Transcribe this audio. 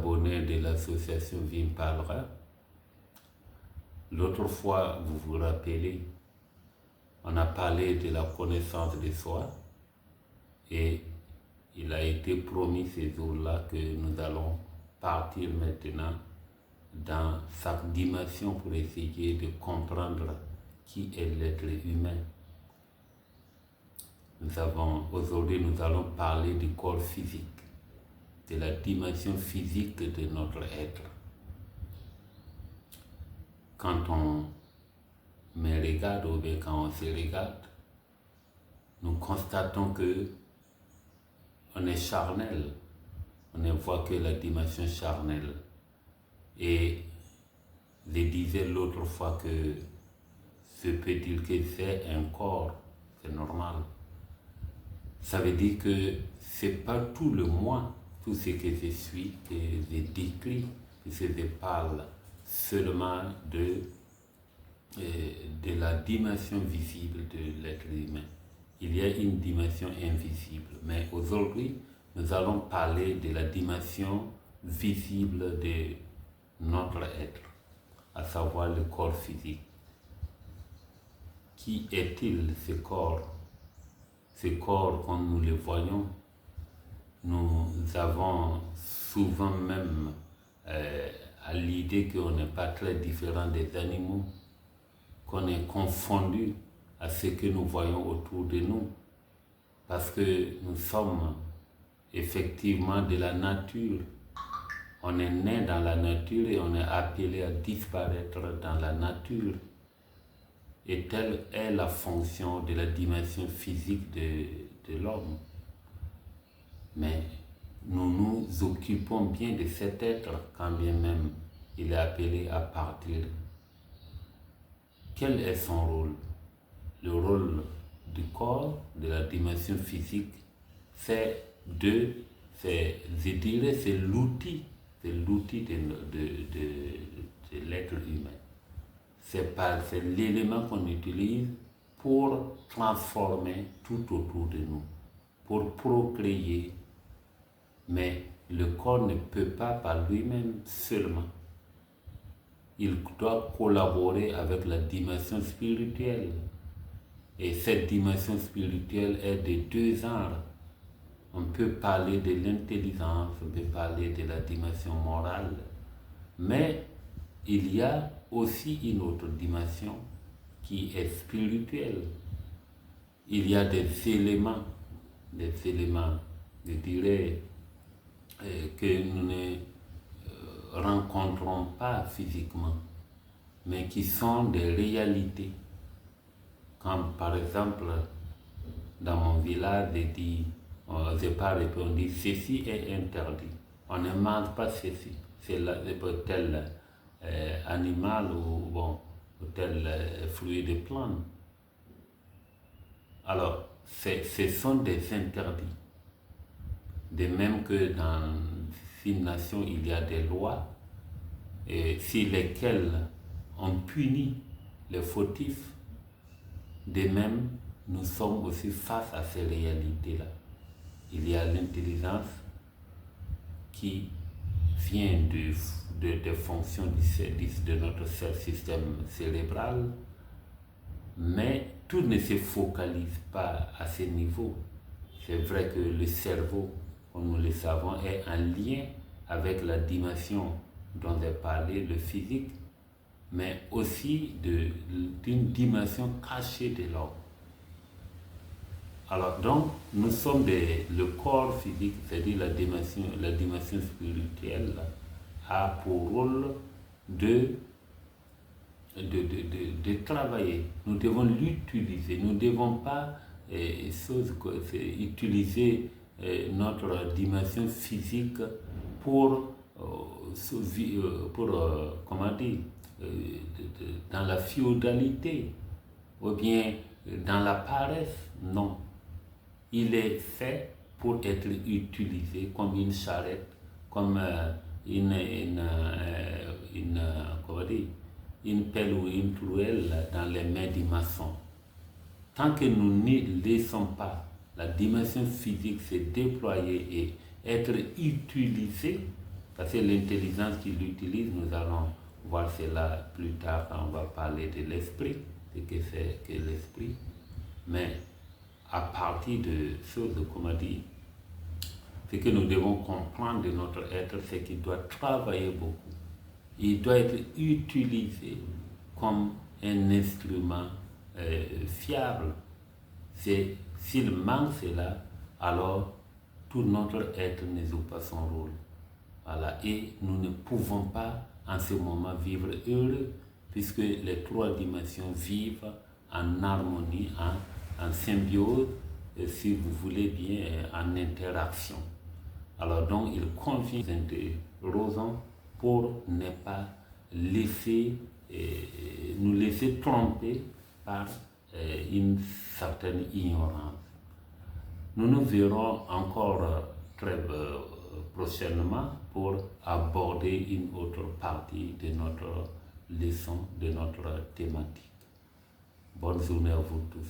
abonnés de l'association Vie Parlera. L'autre fois, vous vous rappelez, on a parlé de la connaissance de soi et il a été promis ces jours-là que nous allons partir maintenant dans sa dimension pour essayer de comprendre qui est l'être humain. Aujourd'hui, nous allons parler du corps physique, de la dimension physique de notre être. Quand on me regarde ou bien quand on se regarde, nous constatons que on est charnel, on ne voit que la dimension charnelle. Et je disais l'autre fois que je peux dire que c'est un corps, c'est normal. Ça veut dire que c'est pas tout le moi, tout ce que je suis, que je décris, que je parle seulement de la dimension visible de l'être humain. Il y a une dimension invisible, mais aujourd'hui, nous allons parler de la dimension visible de notre être, à savoir le corps physique. Qui est-il, ce corps? Ce corps, comme nous le voyons, nous avons souvent même à l'idée qu'on n'est pas très différent des animaux, qu'on est confondu à ce que nous voyons autour de nous, parce que nous sommes effectivement de la nature. On est né dans la nature et on est appelé à disparaître dans la nature. Et telle est la fonction de la dimension physique de l'homme. Mais nous nous occupons bien de cet être, quand bien même il est appelé à partir. Quel est son rôle? Le rôle du corps, de la dimension physique, c'est je dirais, c'est l'outil de l'être humain. C'est l'élément qu'on utilise pour transformer tout autour de nous, pour procréer. Mais le corps ne peut pas par lui-même seulement. Il doit collaborer avec la dimension spirituelle. Et cette dimension spirituelle est de deux genres. On peut parler de l'intelligence, on peut parler de la dimension morale. Mais il y a aussi une autre dimension qui est spirituelle. Il y a des éléments, je dirais, que nous ne rencontrons pas physiquement, mais qui sont des réalités. Comme par exemple, dans mon village, je parle et puis on dit ceci est interdit. On ne mange pas ceci. C'est tel animal ou tel fruit de plante. Alors, ce sont des interdits. De même que dans une nation, il y a des lois sur lesquelles on punit les fautifs. De même, nous sommes aussi face à ces réalités-là. Il y a l'intelligence qui vient des fonctions de notre système cérébral, mais tout ne se focalise pas à ce niveau. C'est vrai que le cerveau, comme nous le savons, est en lien avec la dimension dont j'ai parlé, le physique, mais aussi d'une dimension cachée de l'homme. Alors donc, nous sommes le corps physique, c'est-à-dire la dimension spirituelle, a pour rôle de travailler. Nous devons l'utiliser. Nous ne devons pas utiliser notre dimension physique pour comment dire, dans la féodalité ou bien dans la paresse. Non. Il est fait pour être utilisé comme une charrette, comme une pelle ou une truelle dans les mains du maçon. Tant que nous ne laissons pas la dimension physique se déployer et être utilisée, Parce que l'intelligence qu'il utilise, nous allons voir cela plus tard quand on va parler de l'esprit, ce que c'est que l'esprit. Mais à partir de choses, comme on dit, ce que nous devons comprendre de notre être, c'est qu'il doit travailler beaucoup. Il doit être utilisé comme un instrument fiable. S'il manque cela, alors tout notre être ne joue pas son rôle. Voilà. Et nous ne pouvons pas en ce moment vivre heureux, puisque les trois dimensions vivent en harmonie, en symbiose, et si vous voulez bien, en interaction. Alors donc, il convient d'interroger pour ne pas nous laisser tromper par une certaine ignorance. Nous nous verrons encore très prochainement pour aborder une autre partie de notre leçon, de notre thématique. Bonne journée à vous tous.